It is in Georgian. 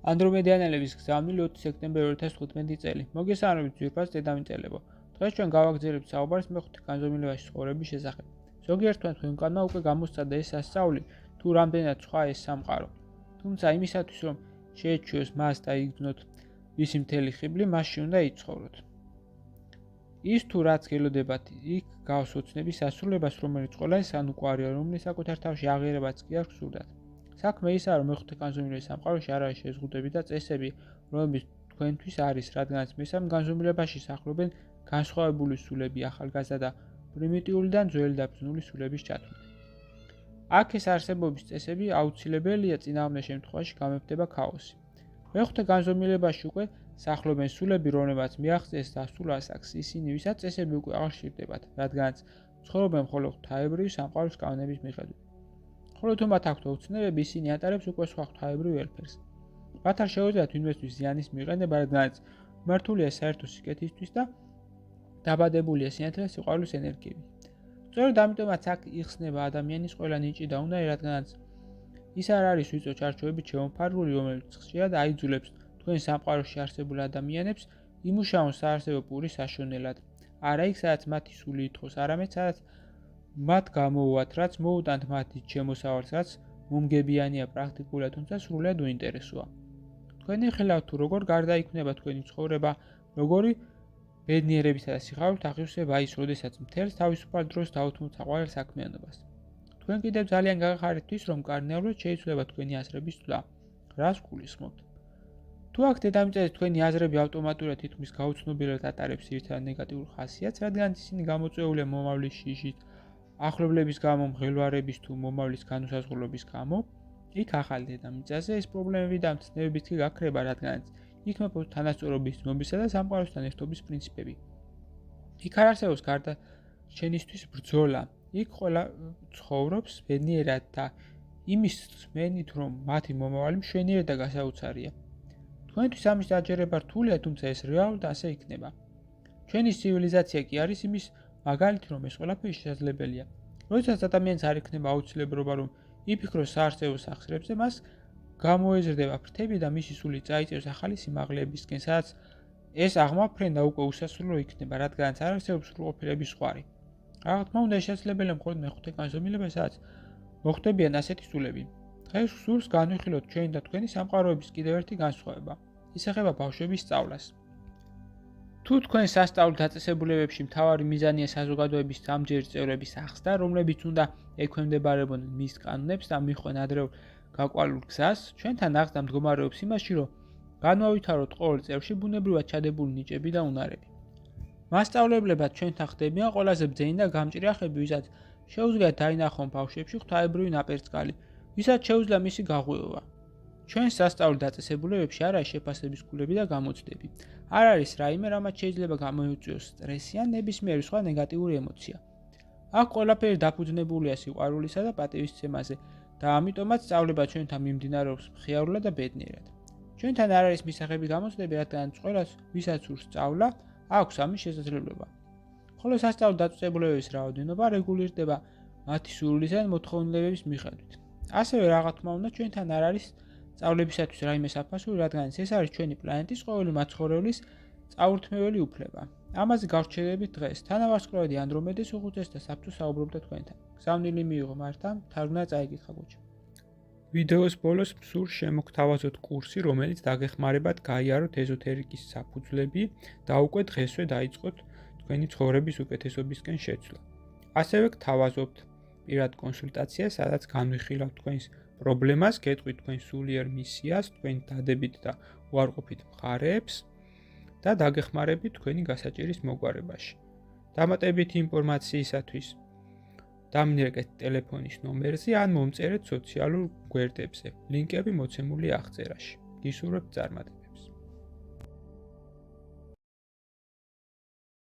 ანდრომედიანელების გზავნილი 20 სექტემბერი 2015 წელი. მოგესალმებით ძვირფას დედამიწელებო. დღეს ჩვენ გავაგრძელებთ საუბარს მეხუთე განზომილებაში ცხოვრების შესახებ. ზოგიერთმა თქვენგანმა უკვე გამოსცადა ეს სასწაული, თუ რამდენად სხვა ეს სამყარო. თუმცა იმისათვის, რომ შეეჩვიოს მას და იგრძნოთ მისი მთელი ხიბლი, მასში უნდა იცხოვროთ. ის თუ რაც გელოდებათ, იქ გავს ოცნების სასრულებას, რომელიც ყველა ეს ანუკვარია, რომლის საკუთარ თავში აღიარებაც კი არ გსურდათ. საქმე ისაა, რომ მეხუთე განზომილების სამყაროში არ არის შეზღუდვები და წესები, რომლებიც თქვენთვის არის, რადგანაც მესამე განზომილებაში სახლობენ განსხვავებული სულები, ახალგაზრდა და პრიმიტიულიდან ძველი და ბრძნული სულების ჩათვლით. აქ ეს არსებობის წესები აუცილებელია, წინააღმდეგ შემთხვევაში გამეფდება ქაოსი. მეხუთე განზომილებაში უკვე სახლობენ სულები, რომლებაც მიაღწიეს დასწულ ასაკს, ისინი, ვისაც წესები უკვე აღარ სჭირდებათ, რადგანაც ცხოვრობენ მხოლოდ ღვთაებრივი სამყაროს კანონების მიხედვით. ხოლო თუ მათ აქვთ ოცნებები, ისინი ატარებს უკვე სხვა ღვთაებრივ ველფერს. მათ არ შეუძლიათ ვინმესთვის ზიანის მიყენება, რადგანაც მართულია საერთო სიკეთისთვის და დაბადებულია სინათლეს სიყვარულის ენერგიები. სწორედ ამიტომაც აქ იხსნება ადამიანის ყველა ნიჭი და უნარი, რადგანაც ის არ არის ვიწრო ჩარჩოებით შემოფარგლული, რომელიც ხშირად აიძულებს თქვენ სამყაროში არსებულ ადამიანებს იმუშაონ საარსებო პურის საშონელად. არა იქ, სადაც მათი სული ითხოვს, არამედ სადაც მათ გამოუვათ, რაც მოუტანთ მათი შემოსავალს, რაც მომგებიანია პრაქტიკულად, თუმცა სრულად უინტერესოა. თქვენი ხელავთ თუ როგორ გარდაიქმნება თქვენი ცხოვრება, როგორი ბედნიერებისა და სიხარულით აღივსება ის, როდესაც მთელს თავისუფალ დროს დაუთმობთ საყვარელ საქმიანობას. თქვენ კიდევ ძალიან გაგახარეთ ის, რომ კარნეულით შეიძლება თქვენი აზრების ცვლა. რას გულისხმობთ? თუ აქ დედამიწაზე თქვენი აზრები ავტომატურად თითქმის გაუცნობელად ატარებს ერთად ნეგატიურ ხასიათს, რადგან ისინი გამოწვეულია მომავლის შიშით, ახლობლების გამო, მღელვარების თუ მომავლის განუსაზღვრლობის გამო, იქ ახალ დედამიწაზე ეს პრობლემები და მცდელობებით კი გაქრება, რადგანაც იქ მეფობს თანასწორობის ცნობისა და სამყაროსთან ერთობის პრინციპები. იქ არ არსებობს გარდაჩენისთვის ბრძოლა. იქ ყველა ცხოვრობს ბედნიერად და იმის სმენით, რომ მათი მომავალი მშვენიერი და გასაოცარია. თქვენთვის ამის დაჯერება რთულია, თუმცა ეს რეალურად ასე იქნება. ჩვენი ცივილიზაცია კი არის იმის მაგალითი, რომ ეს ყველაფერი შესაძლებელია. როდესაც ადამიანს არ იქნება აუცილებლობა, რომ იფიქროს საარსებო სახსრებზე, მას გამოეზრდება ფრთები და მისი სული წაიწევს ახალი სიმაღლებისკენ, სადაც ეს აღმაფრენა უკვე უსასრულო იქნება, რადგანაც არ არსებობს სრულყოფილების ზღვარი. რა თქმა უნდა, შესაძლებელია მხოლოდ მეხუთე განზომილება, სადაც მოხდებიან ასეთი სულები. დღეს სურს განვიხილოთ ჩვენი და თქვენი სამყაროების კიდევ ერთი განსხვავება. ის ეხება ბავშვების სწავლას. თუ თქვენ სასწავლო დაწესებულებებში მთავარი მიზანია საზოგადოების სამჯერი წევრების აღზრდა, რომლებიც უნდა ექვემდებარებოდნენ მის კანონებს და მიხვენ ადრეულ გაკვალულ გზას, ჩვენთან აღზრდა მდგომარეობს იმაში, რომ განვავითაროთ ყოველ წევრში ბუნებრივად ჩადებული ნიჭები და უნარები. მასწავლებლებად ჩვენთან ხდებიან ყველაზე ბძენი და გამჭრიახები, ვისაც შეუძლიათ დაინახონ ბავშვებში ღვთაებრივი ნაპერწკალი, ვისაც შეუძლია მისი გაღვივება. ჩვენს სასწავლო დაწესებულებებში არ არის შეფასების კულები და გამოცდები. არ არის რაიმე, რამაც შეიძლება გამოიწვიოს სტრესი ან ნებისმიერი სხვა ნეგატიური ემოცია. აქ ყველაფერი დაფუძნებულია სიყვარულისა და პატივისცემაზე და ამიტომაც სწავლება ჩვენთან მიმდინარეობს მხიარულად და ბედნიერად. ჩვენთან არ არის მისაღები გამოცდები, რადგან ყველას, ვისაც სურს სწავლა, აქვს ამის შესაძლებლობა. ხოლო სასწავლო დაწესებულებების რაოდენობა რეგულირდება მათი სურვილისა და მოთხოვნილებების მიხედვით. ასევე რა თქმა უნდა, ჩვენთან არ არის სწავლებისათვის რაიმე საფასური, რადგანაც ეს არის ჩვენი პლანეტის ყოველი მაცხოვრებლის წაურთმეველი უფლება. ამაზე გავრჩელებით დღეს. თანავარსკვლავედი ანდრომედეს უხუცეს და საფრთხეს საუბრობდა თქვენთან. გზავნილი მიიღო მართა, თარგმნა წაიკითხა გუჩა. ვიდეოს ბოლოს მსურს შემოგთავაზოთ კურსი, რომელიც დაგეხმარებათ გაიაროთ ეზოთერიკის საფუძვლები და უკვე დღესვე დაიწყოთ თქვენი ცხოვრების უკეთესობისკენ შეცვლა. ასევე გთავაზობთ პირად კონსულტაციას, სადაც განვიხილავთ თქვენს პრობლემას, გეტყვით თქვენ სულიერ მისიას, თქვენი დადებით და უარყოფით მხარეებს და დაგეხმარებით თქვენი გასაჭირის მოგვარებაში. დამატებითი ინფორმაციისათვის დამინერგეთ ტელეფონის ნომერზე ან მომწერეთ სოციალურ გვერდებზე. ლინკები მოცემულია აღწერაში. გისურვებთ წარმატებას.